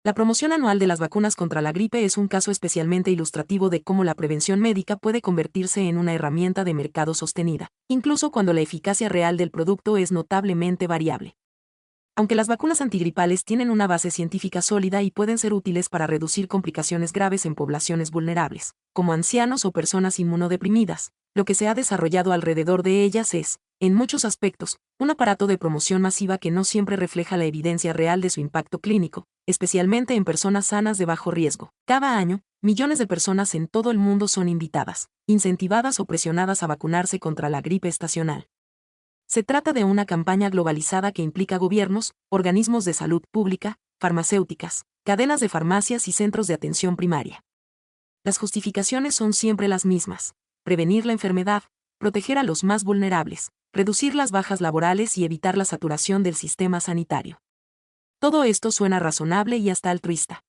La promoción anual de las vacunas contra la gripe es un caso especialmente ilustrativo de cómo la prevención médica puede convertirse en una herramienta de mercado sostenida, incluso cuando la eficacia real del producto es notablemente variable. Aunque las vacunas antigripales tienen una base científica sólida y pueden ser útiles para reducir complicaciones graves en poblaciones vulnerables, como ancianos o personas inmunodeprimidas, lo que se ha desarrollado alrededor de ellas es, en muchos aspectos, un aparato de promoción masiva que no siempre refleja la evidencia real de su impacto clínico, especialmente en personas sanas de bajo riesgo. Cada año, millones de personas en todo el mundo son invitadas, incentivadas o presionadas a vacunarse contra la gripe estacional. Se trata de una campaña globalizada que implica gobiernos, organismos de salud pública, farmacéuticas, cadenas de farmacias y centros de atención primaria. Las justificaciones son siempre las mismas: prevenir la enfermedad, proteger a los más vulnerables, reducir las bajas laborales y evitar la saturación del sistema sanitario. Todo esto suena razonable y hasta altruista.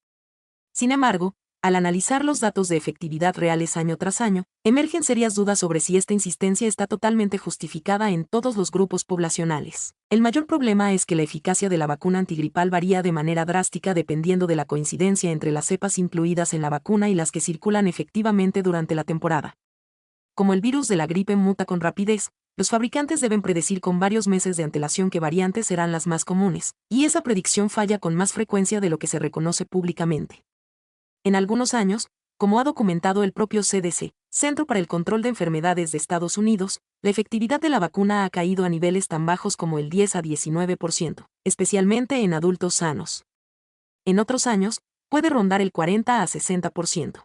Sin embargo, al analizar los datos de efectividad reales año tras año, emergen serias dudas sobre si esta insistencia está totalmente justificada en todos los grupos poblacionales. El mayor problema es que la eficacia de la vacuna antigripal varía de manera drástica dependiendo de la coincidencia entre las cepas incluidas en la vacuna y las que circulan efectivamente durante la temporada. Como el virus de la gripe muta con rapidez, los fabricantes deben predecir con varios meses de antelación qué variantes serán las más comunes, y esa predicción falla con más frecuencia de lo que se reconoce públicamente. En algunos años, como ha documentado el propio CDC, Centro para el Control de Enfermedades de Estados Unidos, la efectividad de la vacuna ha caído a niveles tan bajos como el 10 a 19%, especialmente en adultos sanos. En otros años, puede rondar el 40 a 60%.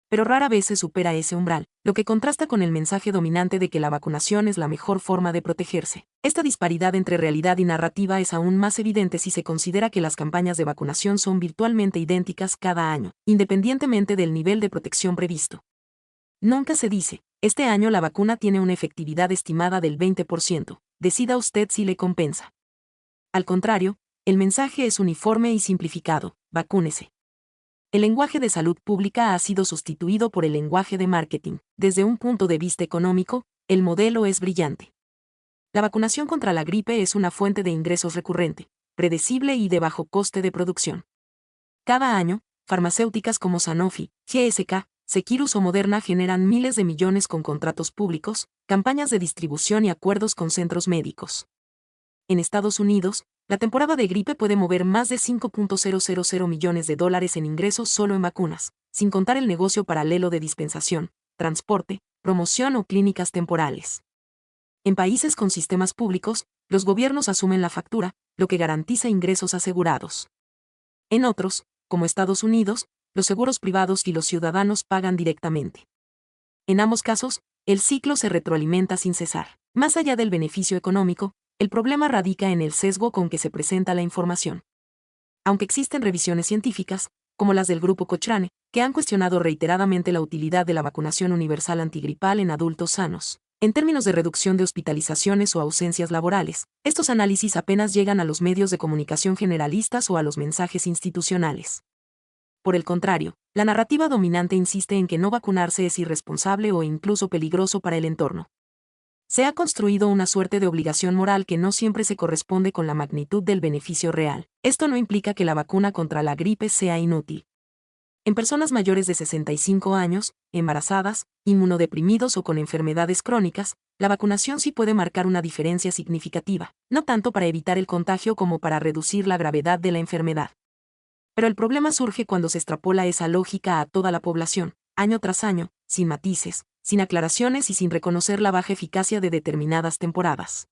Pero rara vez se supera ese umbral, lo que contrasta con el mensaje dominante de que la vacunación es la mejor forma de protegerse. Esta disparidad entre realidad y narrativa es aún más evidente si se considera que las campañas de vacunación son virtualmente idénticas cada año, independientemente del nivel de protección previsto. Nunca se dice: este año la vacuna tiene una efectividad estimada del 20%, decida usted si le compensa. Al contrario, el mensaje es uniforme y simplificado: vacúnese. El lenguaje de salud pública ha sido sustituido por el lenguaje de marketing. Desde un punto de vista económico, el modelo es brillante. La vacunación contra la gripe es una fuente de ingresos recurrente, predecible y de bajo coste de producción. Cada año, farmacéuticas como Sanofi, GSK, Seqirus o Moderna generan miles de millones con contratos públicos, campañas de distribución y acuerdos con centros médicos. En Estados Unidos, la temporada de gripe puede mover más de 5.000 millones de dólares en ingresos solo en vacunas, sin contar el negocio paralelo de dispensación, transporte, promoción o clínicas temporales. En países con sistemas públicos, los gobiernos asumen la factura, lo que garantiza ingresos asegurados. En otros, como Estados Unidos, los seguros privados y los ciudadanos pagan directamente. En ambos casos, el ciclo se retroalimenta sin cesar. Más allá del beneficio económico, el problema radica en el sesgo con que se presenta la información. Aunque existen revisiones científicas, como las del grupo Cochrane, que han cuestionado reiteradamente la utilidad de la vacunación universal antigripal en adultos sanos, en términos de reducción de hospitalizaciones o ausencias laborales, estos análisis apenas llegan a los medios de comunicación generalistas o a los mensajes institucionales. Por el contrario, la narrativa dominante insiste en que no vacunarse es irresponsable o incluso peligroso para el entorno. Se ha construido una suerte de obligación moral que no siempre se corresponde con la magnitud del beneficio real. Esto no implica que la vacuna contra la gripe sea inútil. En personas mayores de 65 años, embarazadas, inmunodeprimidos o con enfermedades crónicas, la vacunación sí puede marcar una diferencia significativa, no tanto para evitar el contagio como para reducir la gravedad de la enfermedad. Pero el problema surge cuando se extrapola esa lógica a toda la población, año tras año, sin matices, sin aclaraciones y sin reconocer la baja eficacia de determinadas temporadas.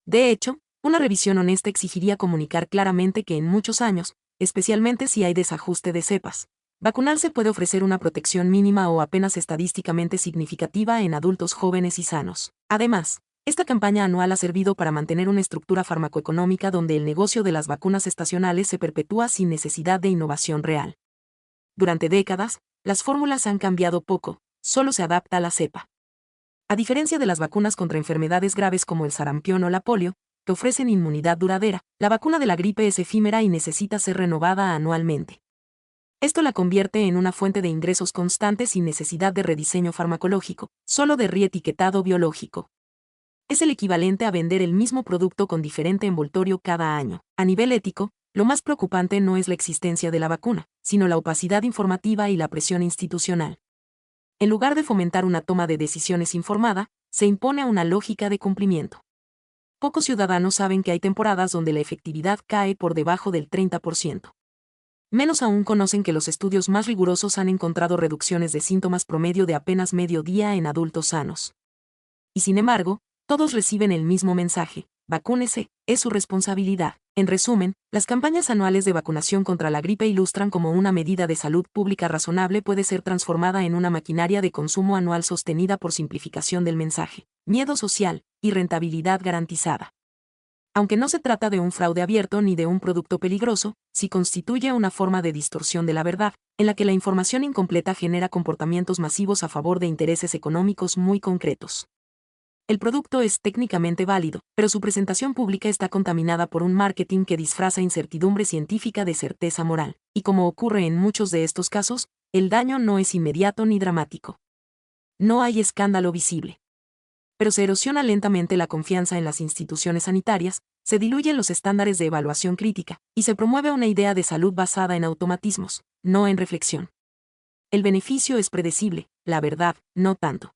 De hecho, una revisión honesta exigiría comunicar claramente que en muchos años, especialmente si hay desajuste de cepas, vacunarse puede ofrecer una protección mínima o apenas estadísticamente significativa en adultos jóvenes y sanos. Además, esta campaña anual ha servido para mantener una estructura farmacoeconómica donde el negocio de las vacunas estacionales se perpetúa sin necesidad de innovación real. Durante décadas, las fórmulas han cambiado poco, solo se adapta a la cepa. A diferencia de las vacunas contra enfermedades graves como el sarampión o la polio, que ofrecen inmunidad duradera, la vacuna de la gripe es efímera y necesita ser renovada anualmente. Esto la convierte en una fuente de ingresos constante sin necesidad de rediseño farmacológico, solo de reetiquetado biológico. Es el equivalente a vender el mismo producto con diferente envoltorio cada año. A nivel ético, Lo más preocupante no es la existencia de la vacuna, sino la opacidad informativa y la presión institucional. En lugar de fomentar una toma de decisiones informada, se impone una lógica de cumplimiento. Pocos ciudadanos saben que hay temporadas donde la efectividad cae por debajo del 30%. Menos aún conocen que los estudios más rigurosos han encontrado reducciones de síntomas promedio de apenas medio día en adultos sanos. Y sin embargo, todos reciben el mismo mensaje: vacúnese, es su responsabilidad. En resumen, las campañas anuales de vacunación contra la gripe ilustran cómo una medida de salud pública razonable puede ser transformada en una maquinaria de consumo anual sostenida por simplificación del mensaje, miedo social y rentabilidad garantizada. Aunque no se trata de un fraude abierto ni de un producto peligroso, sí constituye una forma de distorsión de la verdad, en la que la información incompleta genera comportamientos masivos a favor de intereses económicos muy concretos. El producto es técnicamente válido, pero su presentación pública está contaminada por un marketing que disfraza incertidumbre científica de certeza moral, y como ocurre en muchos de estos casos, el daño no es inmediato ni dramático. No hay escándalo visible. Pero se erosiona lentamente la confianza en las instituciones sanitarias, se diluyen los estándares de evaluación crítica, y se promueve una idea de salud basada en automatismos, no en reflexión. El beneficio es predecible, la verdad, no tanto.